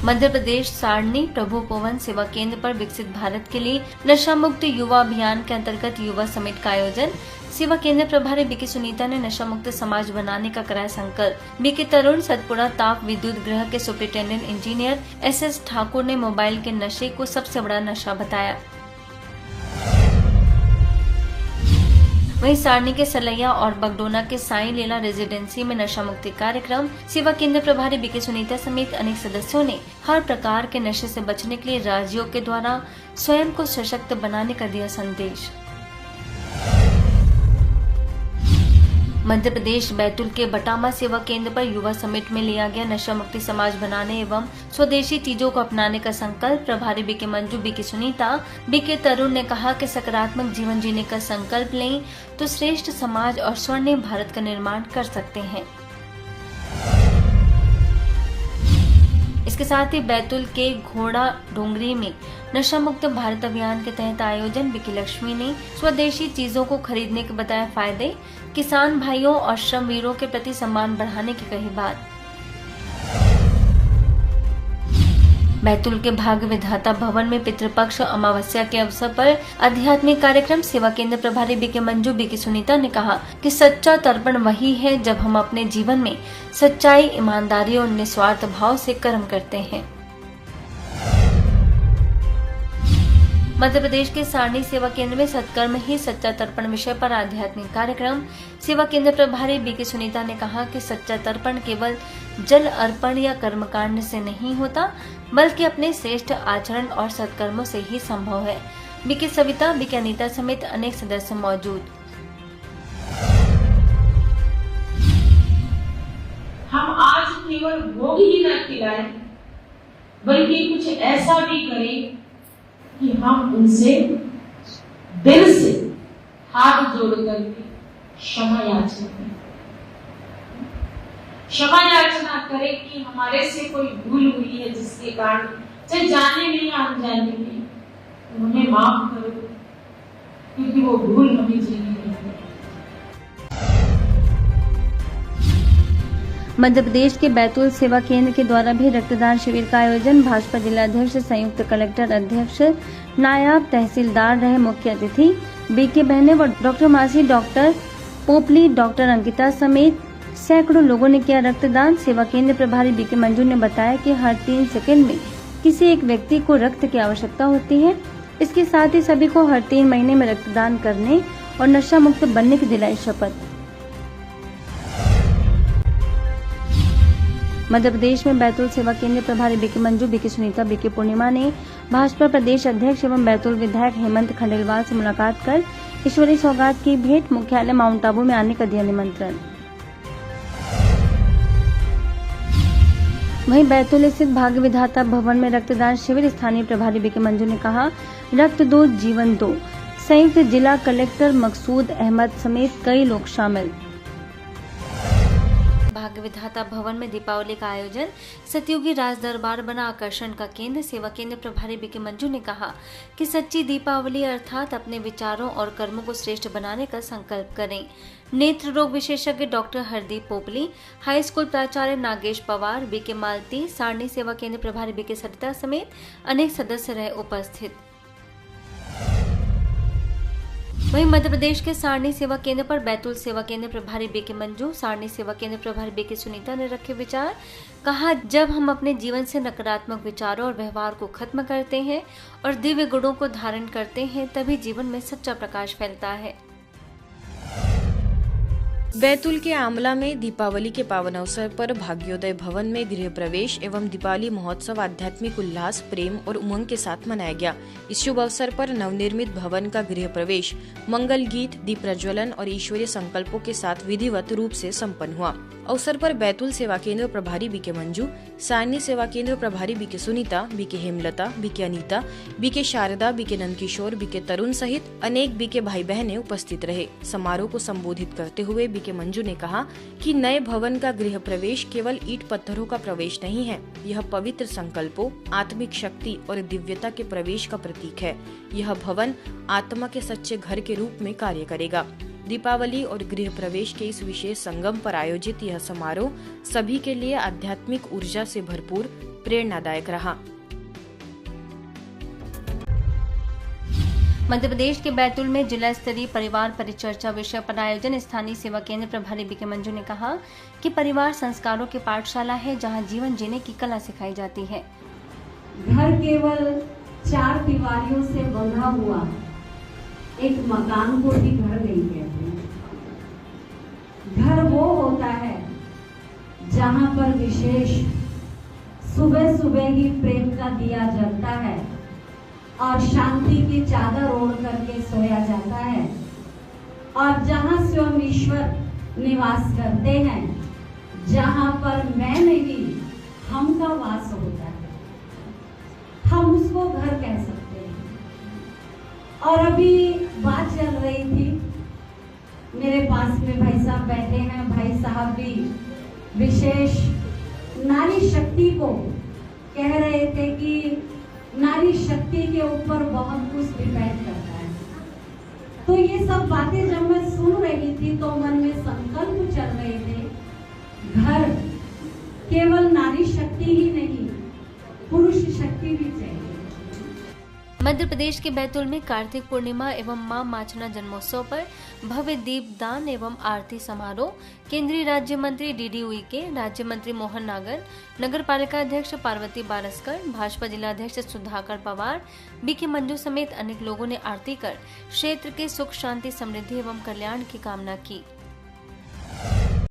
मध्य प्रदेश सारणी प्रभु पवन सेवा केंद्र पर विकसित भारत के लिए नशा मुक्त युवा अभियान के अंतर्गत युवा समिट का आयोजन। सेवा केंद्र प्रभारी बीके सुनीता ने नशा मुक्त समाज बनाने का कराया संकल्प। बीके तरुण सतपुड़ा ताप विद्युत गृह के सुपरिटेंडेंट इंजीनियर SS ठाकुर ने मोबाइल के नशे को सबसे बड़ा नशा बताया। वहीं सारणी के सलैया और बगडोना के साई लीला रेजिडेंसी में नशा मुक्ति कार्यक्रम। सेवा केंद्र प्रभारी बीके सुनीता समेत अनेक सदस्यों ने हर प्रकार के नशे से बचने के लिए राज्यों के द्वारा स्वयं को सशक्त बनाने का दिया संदेश। मध्य प्रदेश बैतूल के बटामा सेवा केंद्र पर युवा समिट में लिया गया नशा मुक्ति समाज बनाने एवं स्वदेशी चीजों को अपनाने का संकल्प। प्रभारी BK Manju, BK Sunita, BK Tarun ने कहा कि सकारात्मक जीवन जीने का संकल्प लें तो श्रेष्ठ समाज और स्वर्णिम भारत का निर्माण कर सकते हैं। इसके साथ ही बैतूल के घोड़ा डोंगरी में नशा मुक्त भारत अभियान के तहत आयोजन। बीके लक्ष्मी ने स्वदेशी चीजों को खरीदने के बताए फायदे। किसान भाइयों और श्रम वीरों के प्रति सम्मान बढ़ाने की कही बात। बैतूल के भाग्य विधाता भवन में पितृपक्ष अमावस्या के अवसर पर आध्यात्मिक कार्यक्रम। सेवा केंद्र प्रभारी बीके मंजू, बीके सुनीता ने कहा कि सच्चा तर्पण वही है जब हम अपने जीवन में सच्चाई, ईमानदारी और निस्वार्थ भाव से कर्म करते हैं। मध्य प्रदेश के सारणी सेवा केंद्र में सत्कर्म ही सच्चा तर्पण विषय पर आध्यात्मिक कार्यक्रम। सेवा केंद्र प्रभारी बीके सुनीता ने कहा कि सच्चा तर्पण केवल जल अर्पण या कर्मकांड से नहीं होता, बल्कि अपने श्रेष्ठ आचरण और सत्कर्मों से ही संभव है। बीके सविता, बीके अनीता समेत अनेक सदस्य मौजूद। हम आज केवल भोग ही न खिलाएं, बल्कि कुछ ऐसा भी करें कि हम उनसे दिल से हाथ जोड़ करके क्षमा याचना करें। क्षमा याचना करें कि हमारे से कोई भूल हुई है जिसके कारण, चाहे जाने में या अनजाने में, उन्हें माफ करो, क्योंकि वो भूल हमें जीनी नहीं है। मध्य प्रदेश के बैतूल सेवा केंद्र के द्वारा भी रक्तदान शिविर का आयोजन। भाजपा जिलाध्यक्ष, संयुक्त कलेक्टर अध्यक्ष, नायब तहसीलदार रहे मुख्य अतिथि। बीके बहने व डॉक्टर मासी, डॉक्टर पोपली, डॉक्टर अंकिता समेत सैकड़ों लोगों ने किया रक्तदान। सेवा केंद्र प्रभारी बीके मंजू ने बताया कि हर 3 सेकंड में किसी एक व्यक्ति को रक्त की आवश्यकता होती है। इसके साथ ही सभी को हर 3 महीने में रक्तदान करने और नशा मुक्त बनने की दिलाई शपथ। मध्य प्रदेश में बैतूल सेवा केंद्र प्रभारी BK Manju, BK Sunita, BK Purnima ने भाजपा प्रदेश अध्यक्ष एवं बैतूल विधायक हेमंत खंडेलवाल से मुलाकात कर ईश्वरीय सौगात की भेंट। मुख्यालय माउंट आबू में आने का दिया निमंत्रण। वहीं बैतूल स्थित भाग्य विधाता भवन में रक्तदान शिविर। स्थानीय प्रभारी बीके मंजू ने कहा, रक्त दो जीवन दो। संयुक्त जिला कलेक्टर मकसूद अहमद समेत कई लोग शामिल। भाग्य विधाता भवन में दीपावली का आयोजन। सतयुगी राज दरबार बना आकर्षण का केंद्र। सेवा केंद्र प्रभारी बीके मंजू ने कहा कि सच्ची दीपावली अर्थात अपने विचारों और कर्मों को श्रेष्ठ बनाने का संकल्प करें। नेत्र रोग विशेषज्ञ doctor Hardeep Popli, high school प्राचार्य नागेश पवार, बीके मालती, सारणी सेवा केंद्र प्रभारी बीके सरिता समेत अनेक सदस्य रहे उपस्थित। वहीं मध्य प्रदेश के सारणी सेवा केंद्र पर बैतूल सेवा केंद्र प्रभारी बीके मंजू, सारणी सेवा केंद्र प्रभारी बीके सुनीता ने रखे विचार। कहा, जब हम अपने जीवन से नकारात्मक विचारों और व्यवहार को खत्म करते हैं और दिव्य गुणों को धारण करते हैं, तभी जीवन में सच्चा प्रकाश फैलता है। बैतूल के आमला में दीपावली के पावन अवसर पर भाग्योदय भवन में गृह प्रवेश एवं दीपावली महोत्सव आध्यात्मिक उल्लास, प्रेम और उमंग के साथ मनाया गया। इस शुभ अवसर पर नवनिर्मित भवन का गृह प्रवेश मंगल गीत, दीप प्रज्वलन और ईश्वरीय संकल्पों के साथ विधिवत रूप से संपन्न हुआ। अवसर पर बैतूल सेवा केंद्र प्रभारी बीके मंजू, सारणी सेवा केंद्र प्रभारी BK Sunita, BK Hemlata, BK Anita, BK Sharda, BK Nandkishore, BK Tarun सहित अनेक बीके भाई बहनें उपस्थित रहे। समारोह को संबोधित करते हुए बीके मंजू ने कहा कि नए भवन का गृह प्रवेश केवल ईंट पत्थरों का प्रवेश नहीं है, यह पवित्र संकल्पों, आत्मिक शक्ति और दिव्यता के प्रवेश का प्रतीक है। यह भवन आत्मा के सच्चे घर के रूप में कार्य करेगा। दीपावली और गृह प्रवेश के इस विशेष संगम पर आयोजित यह समारोह सभी के लिए आध्यात्मिक ऊर्जा से भरपूर प्रेरणादायक रहा। मध्य प्रदेश के बैतूल में जिला स्तरीय परिवार परिचर्चा विषय पर आयोजन स्थानीय सेवा केंद्र प्रभारी बीके मंजू ने कहा कि परिवार संस्कारों की पाठशाला है जहां जीवन जीने की कला सिखाई जाती है। घर केवल चार दीवारियों से बंधा हुआ एक मकान को भी घर नहीं कहते। घर वो होता है जहां पर विशेष सुबह सुबह ही प्रेम का दिया जलता है और शांति की चादर ओढ़ करके सोया जाता है और जहां स्वयं ईश्वर निवास करते हैं, जहां पर मैं नहीं हम का वास होता है, हम उसको घर कह सकते हैं। और अभी बात चल रही थी, मेरे पास में भाई साहब बैठे हैं, भाई साहब भी विशेष नारी शक्ति को कह रहे थे कि नारी शक्ति के ऊपर बहुत कुछ डिपेंड करता है। तो ये सब बातें जब मैं सुन रही थी तो मन में संकल्प चल रहे थे, घर केवल नारी शक्ति ही नहीं, पुरुष शक्ति भी चाहिए। मध्य प्रदेश के बैतूल में कार्तिक पूर्णिमा एवं मां माचना जन्मोत्सव पर भव्य दीपदान एवं आरती समारोह केंद्रीय राज्य मंत्री डीडी उइके, राज्य मंत्री मोहन नागर, नगर पालिका अध्यक्ष पार्वती बारस्कर, भाजपा जिलाध्यक्ष सुधाकर पवार, बीके मंजू समेत अनेक लोगों ने आरती कर क्षेत्र के सुख शांति समृद्धि एवं कल्याण की कामना की।